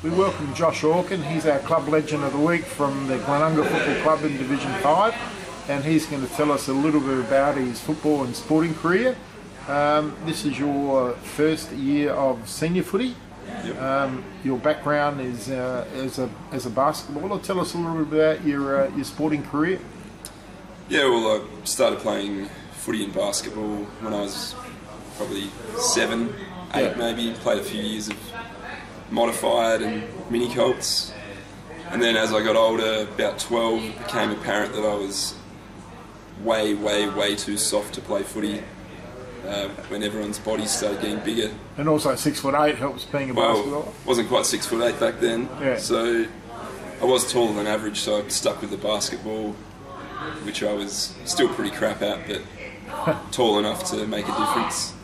We welcome Josh Orken. He's our Club Legend of the Week from the Glenunga Football Club in Division 5, and he's going to tell us a little bit about his football and sporting career. This is your first year of senior footy. Yep. Your background is as a basketballer. Tell us a little bit about your sporting career. Yeah, well, I started playing footy and basketball when I was probably 7, 8 maybe. Played a few years of modified and mini colts, and then as I got older, about 12, it became apparent that I was way too soft to play footy. When everyone's bodies started getting bigger. And also 6'8" helps being a basketballer. Wasn't quite 6'8" back then, yeah. So I was taller than average, so I stuck with the basketball, which I was still pretty crap at, but tall enough to make a difference.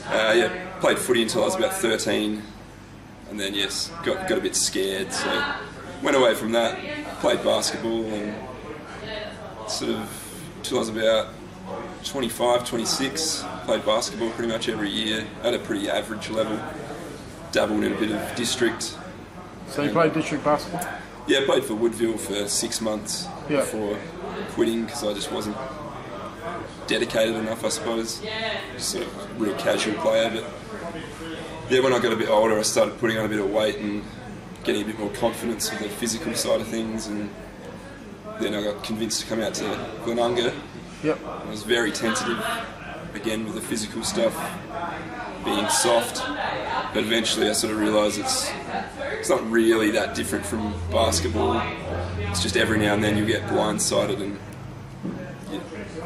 Yeah, played footy until I was about 13, and then yes, got a bit scared, so went away from that, played basketball, and sort of until I was about 25, 26, played basketball pretty much every year at a pretty average level, dabbled in a bit of district. So you played district basketball? Yeah, played for Woodville for 6 months before quitting because I just wasn't dedicated enough, I suppose. Just sort of a real casual player, but yeah, when I got a bit older I started putting on a bit of weight and getting a bit more confidence with the physical side of things, and then I got convinced to come out to Glenunga. Yep. I was very tentative, again with the physical stuff, being soft, but eventually I sort of realised it's not really that different from basketball. It's just every now and then you'll get blindsided and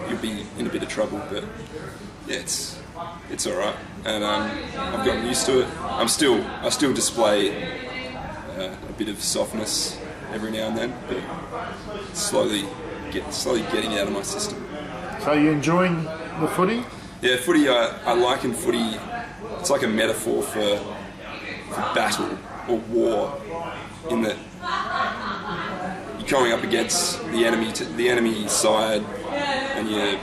you'll be in a bit of trouble, but yeah, it's alright, and I've gotten used to it. I still display a bit of softness every now and then, but slowly getting it out of my system. So you're enjoying the footy? Yeah, footy, I liken footy, it's like a metaphor for battle or war, in that you're coming up against the enemy side, and you're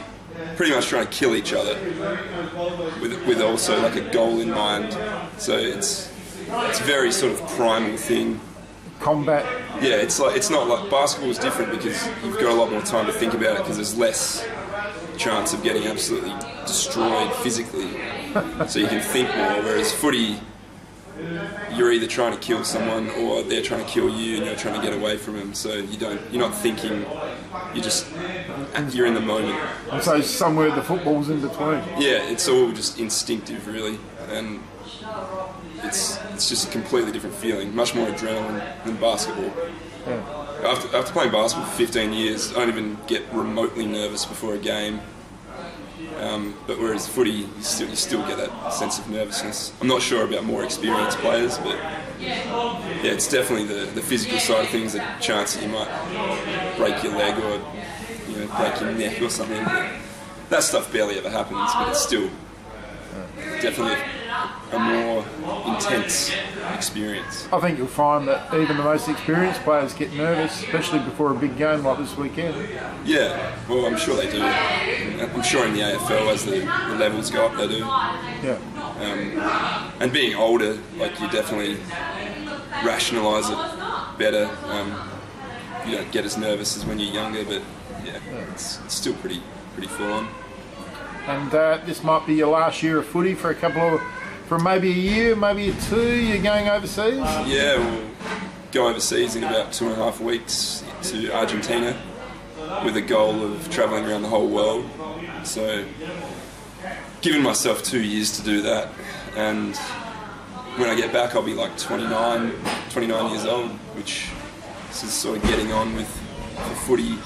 pretty much trying to kill each other with also like a goal in mind. So it's a very sort of primal thing. Combat. Yeah, it's not like basketball is different because you've got a lot more time to think about it because there's less chance of getting absolutely destroyed physically, so you can think more, whereas footy, you're either trying to kill someone or they're trying to kill you and you're trying to get away from them, so you're not thinking, you're in the moment. And so somewhere the football's in between. Yeah, it's all just instinctive really, and it's just a completely different feeling, much more adrenaline than basketball. Yeah. After playing basketball for 15 years, I don't even get remotely nervous before a game. But whereas footy, you still get that sense of nervousness. I'm not sure about more experienced players, but yeah, it's definitely the physical side of things, the chance that you might break your leg or break your neck or something. That stuff barely ever happens, but it's still definitely a more intense experience. I think you'll find that even the most experienced players get nervous, especially before a big game like this weekend. Yeah, well, I'm sure they do. I'm sure in the AFL, as the levels go up, they do. Yeah. And being older, like, you definitely rationalise it better. You don't get as nervous as when you're younger, but yeah, it's still pretty full on. And this might be your last year of footy for maybe a year, maybe 2. You're going overseas? Yeah, we'll go overseas in about 2.5 weeks to Argentina with a goal of travelling around the whole world. So, giving myself 2 years to do that, and when I get back I'll be like 29 years old, which is sort of getting on with the footy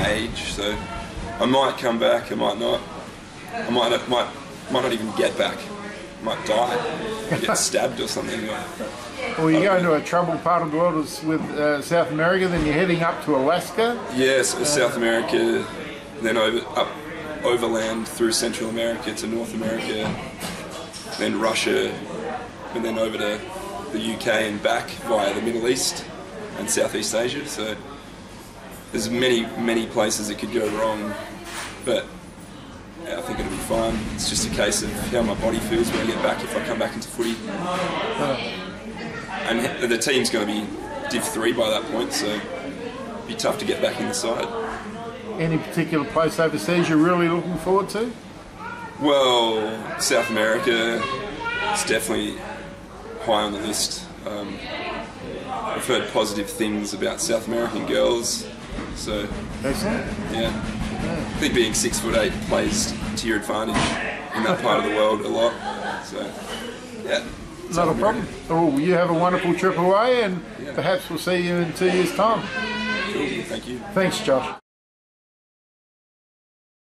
age. So I might come back, I might not. I might not even get back. I might die, get stabbed or something. Well, you're going to a troubled part of the world with South America, then you're heading up to Alaska? Yes, South America, then overland through Central America to North America, then Russia, and then over to the UK and back via the Middle East and Southeast Asia. So there's many places it could go wrong, but I think it'll be fine. It's just a case of how my body feels when I get back, if I come back into footy. and the team's going to be Div 3 by that point, so it'd be tough to get back in the side. Any particular place overseas you're really looking forward to? Well, South America is definitely high on the list. I've heard positive things about South American girls, so Excellent. yeah. I think being 6'8" plays to your advantage in that part of the world a lot. So yeah, Not a problem. Oh, you have a wonderful trip away, and perhaps we'll see you in 2 years' time. Cool. Thank you. Thanks, Josh.